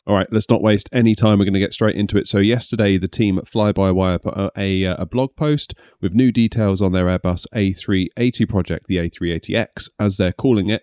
All right, let's not waste any time. We're going to get straight into it. So yesterday, the team at FlyByWire put out a blog post with new details on their Airbus A380 project, the A380x, as they're calling it.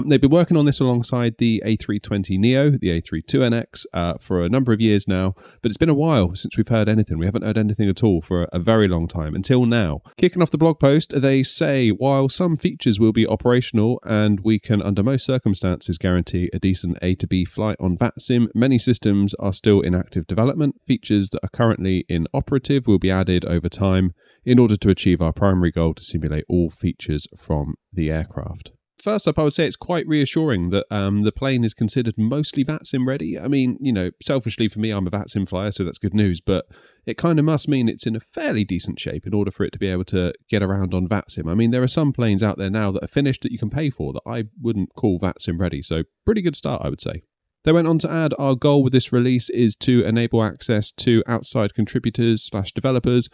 They've been working on this alongside the A320neo, the A32NX, for a number of years now, but it's been a while since we've heard anything. We haven't heard anything at all for a very long time, until now. Kicking off the blog post, they say, while some features will be operational and we can, under most circumstances, guarantee a decent A to B flight on VATSIM, many systems are still in active development. Features that are currently inoperative will be added over time in order to achieve our primary goal to simulate all features from the aircraft. First up, I would say it's quite reassuring that the plane is considered mostly VATSIM ready. I mean, selfishly for me, I'm a VATSIM flyer, so that's good news, but it kind of must mean it's in a fairly decent shape in order for it to be able to get around on VATSIM. I mean, there are some planes out there now that are finished that you can pay for that I wouldn't call VATSIM ready, so pretty good start, I would say. They went on to add, our goal with this release is to enable access to outside contributors/developers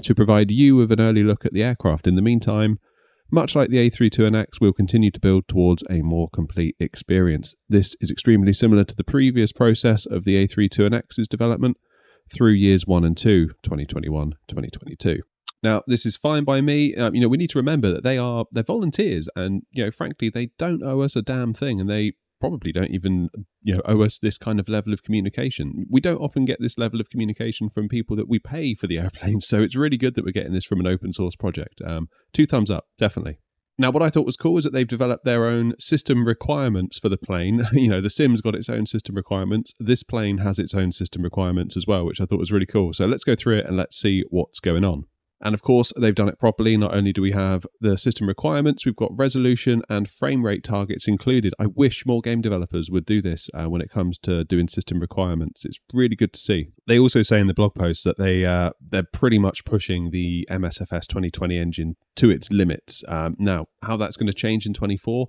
to provide you with an early look at the aircraft. In the meantime, much like the A32NX, we'll continue to build towards a more complete experience. This is extremely similar to the previous process of the A32NX's development through years 1 and 2, 2021, 2022. Now, this is fine by me. We need to remember that they're volunteers, and frankly, they don't owe us a damn thing, and they probably don't even owe us this kind of level of communication. We don't often get this level of communication from people that we pay for the airplanes, so it's really good that we're getting this from an open source project. 2 thumbs up, definitely. Now, what I thought was cool is that they've developed their own system requirements for the plane. The Sim's got its own system requirements. This plane has its own system requirements as well, which I thought was really cool. So let's go through it and let's see what's going on. And of course, they've done it properly. Not only do we have the system requirements, we've got resolution and frame rate targets included. I wish more game developers would do this when it comes to doing system requirements. It's really good to see. They also say in the blog post that they're pretty much pushing the MSFS 2020 engine to its limits. Now, how that's going to change in 24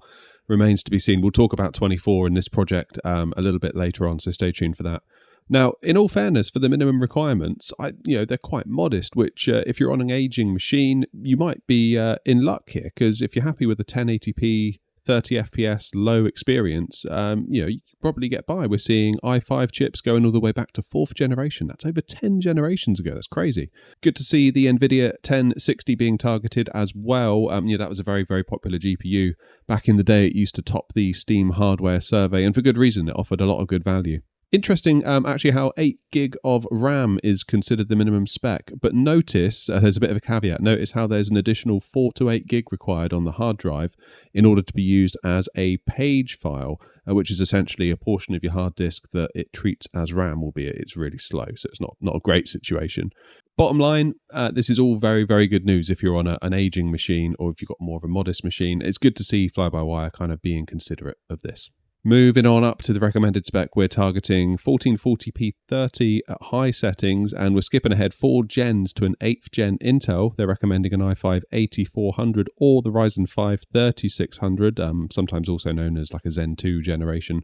remains to be seen. We'll talk about 24 in this project a little bit later on, so stay tuned for that. Now, in all fairness, for the minimum requirements, they're quite modest, which if you're on an aging machine, you might be in luck here, because if you're happy with a 1080p, 30 FPS, low experience, you can probably get by. We're seeing i5 chips going all the way back to 4th generation. That's over 10 generations ago. That's crazy. Good to see the NVIDIA 1060 being targeted as well. That was a very, very popular GPU. Back in the day, it used to top the Steam hardware survey, and for good reason. It offered a lot of good value. Interesting, actually, how 8 gig of RAM is considered the minimum spec. But notice, there's a bit of a caveat. Notice how there's an additional 4 to 8 gig required on the hard drive in order to be used as a page file, which is essentially a portion of your hard disk that it treats as RAM, albeit it's really slow. So it's not a great situation. Bottom line, this is all very, very good news if you're on an aging machine or if you've got more of a modest machine. It's good to see FlyByWire kind of being considerate of this. Moving on up to the recommended spec, we're targeting 1440p 30 at high settings, and we're skipping ahead 4 gens to an 8th gen Intel. They're recommending an i5 8400 or the Ryzen 5 3600, sometimes also known as like a Zen 2 generation.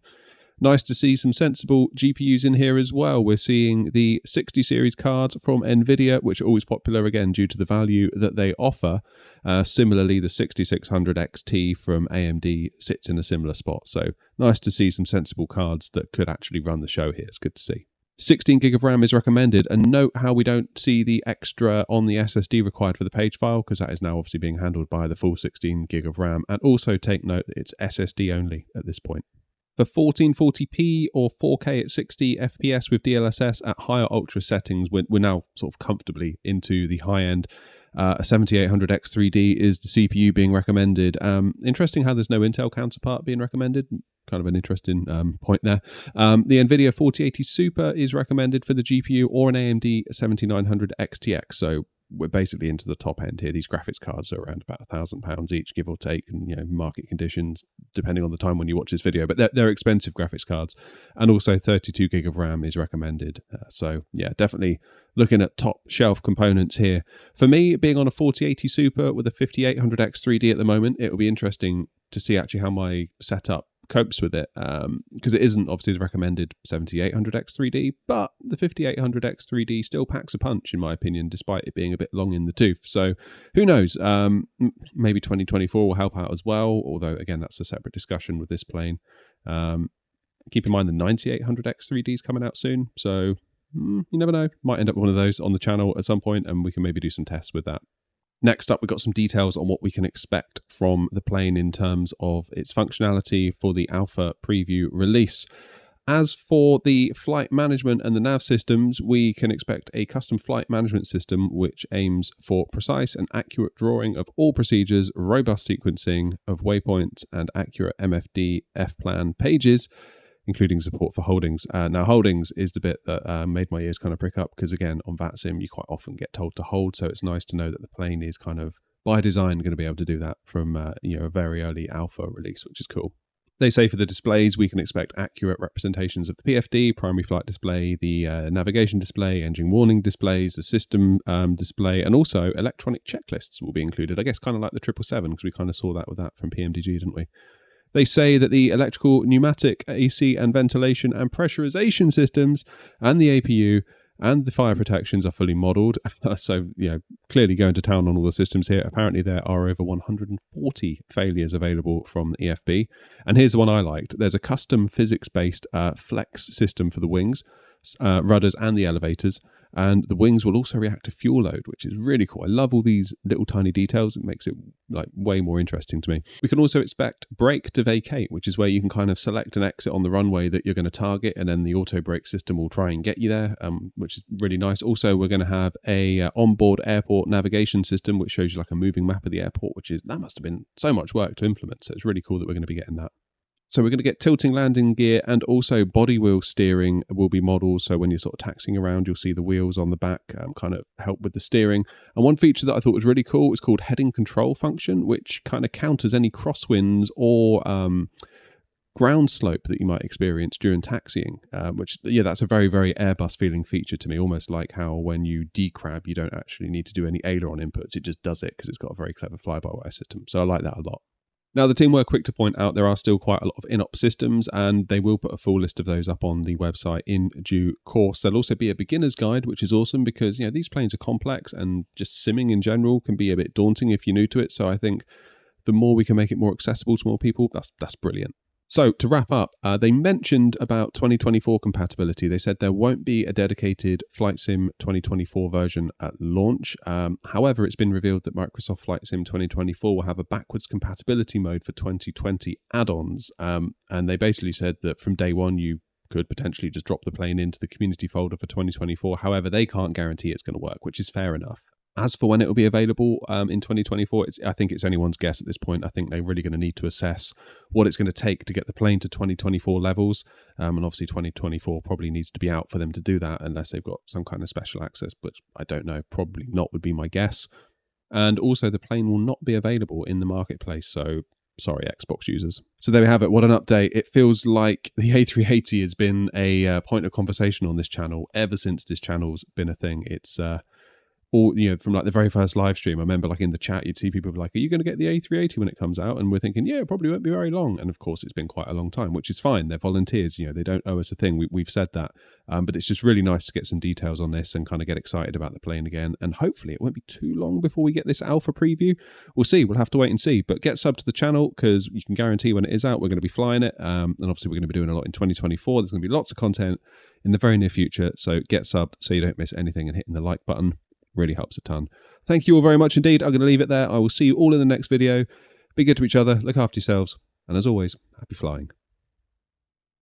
Nice to see some sensible GPUs in here as well. We're seeing the 60 series cards from NVIDIA, which are always popular again due to the value that they offer. Similarly, the 6600 XT from AMD sits in a similar spot. So nice to see some sensible cards that could actually run the show here. It's good to see. 16 gig of RAM is recommended, and note how we don't see the extra on the SSD required for the page file, because that is now obviously being handled by the full 16 gig of RAM. And also take note that it's SSD only at this point. For 1440p or 4K at 60 FPS with DLSS at higher ultra settings, we're now sort of comfortably into the high end. A 7800X3D is the CPU being recommended. Interesting how there's no Intel counterpart being recommended. Kind of an interesting point there. The NVIDIA 4080 Super is recommended for the GPU, or an AMD 7900 XTX. So we're basically into the top end here. These graphics cards are around about £1,000 each, give or take, and market conditions depending on the time when you watch this video. But they're expensive graphics cards, and also 32 gig of RAM is recommended. So yeah, definitely looking at top shelf components here. For me, being on a 4080 Super with a 5800X3D at the moment, it will be interesting to see actually how my setup copes with it, because it isn't obviously the recommended 7800X3D, but the 5800X3D still packs a punch in my opinion, despite it being a bit long in the tooth. So who knows, maybe 2024 will help out as well, although again that's a separate discussion with this plane. Keep in mind the 9800X3D is coming out soon, so you never know. Might end up with one of those on the channel at some point, and we can maybe do some tests with that. Next up, we've got some details on what we can expect from the plane in terms of its functionality for the alpha preview release. As for the flight management and the nav systems, we can expect a custom flight management system which aims for precise and accurate drawing of all procedures, robust sequencing of waypoints, and accurate MFD F-plan pages, including support for holdings. Now, holdings is the bit that made my ears kind of prick up, because again, on VATSIM, you quite often get told to hold, so it's nice to know that the plane is kind of, by design, going to be able to do that from a very early alpha release, which is cool. They say for the displays, we can expect accurate representations of the PFD, primary flight display, the navigation display, engine warning displays, the system display, and also electronic checklists will be included. I guess kind of like the 777, because we kind of saw that with that from PMDG, didn't we? They say that the electrical, pneumatic, AC and ventilation and pressurization systems and the APU and the fire protections are fully modelled. So, clearly going to town on all the systems here. Apparently there are over 140 failures available from the EFB. And here's the one I liked. There's a custom physics-based flex system for the wings, rudders and the elevators. And the wings will also react to fuel load, which is really cool. I love all these little tiny details. It makes it way more interesting to me. We can also expect brake to vacate, which is where you can kind of select an exit on the runway that you're going to target, and then the auto brake system will try and get you there, which is really nice. Also, we're going to have a onboard airport navigation system, which shows you like a moving map of the airport, that must have been so much work to implement. So it's really cool that we're going to be getting that. So we're going to get tilting landing gear, and also body wheel steering will be modelled. So when you're sort of taxiing around, you'll see the wheels on the back kind of help with the steering. And one feature that I thought was really cool is called heading control function, which kind of counters any crosswinds or ground slope that you might experience during taxiing, which, that's a very, very Airbus feeling feature to me, almost like how when you decrab, you don't actually need to do any aileron inputs. It just does it because it's got a very clever fly-by-wire system. So I like that a lot. Now, the team were quick to point out there are still quite a lot of in-op systems, and they will put a full list of those up on the website in due course. There'll also be a beginner's guide, which is awesome because, these planes are complex, and just simming in general can be a bit daunting if you're new to it. So I think the more we can make it more accessible to more people, that's brilliant. So to wrap up, they mentioned about 2024 compatibility. They said there won't be a dedicated Flight Sim 2024 version at launch. However, it's been revealed that Microsoft Flight Sim 2024 will have a backwards compatibility mode for 2020 add-ons. And they basically said that from day one, you could potentially just drop the plane into the community folder for 2024. However, they can't guarantee it's going to work, which is fair enough. As for when it will be available in 2024, I think it's anyone's guess at this point. I think they're really going to need to assess what it's going to take to get the plane to 2024 levels. And obviously 2024 probably needs to be out for them to do that, unless they've got some kind of special access, but I don't know. Probably not would be my guess. And also the plane will not be available in the marketplace, so sorry, Xbox users. So there we have it. What an update. It feels like the A380 has been a point of conversation on this channel ever since this channel's been a thing. It's all, from like the very first live stream, I remember like in the chat, you'd see people be like, are you going to get the A380 when it comes out? And we're thinking, yeah, it probably won't be very long. And of course, it's been quite a long time, which is fine. They're volunteers, they don't owe us a thing. We've said that. But it's just really nice to get some details on this and kind of get excited about the plane again. And hopefully it won't be too long before we get this alpha preview. We'll see. We'll have to wait and see. But get sub to the channel, because you can guarantee when it is out, we're going to be flying it. And obviously we're going to be doing a lot in 2024. There's going to be lots of content in the very near future. So get subbed so you don't miss anything, and hitting the like button really helps a ton. Thank you all very much indeed. I'm going to leave it there. I will see you all in the next video. Be good to each other. Look after yourselves. And as always, happy flying.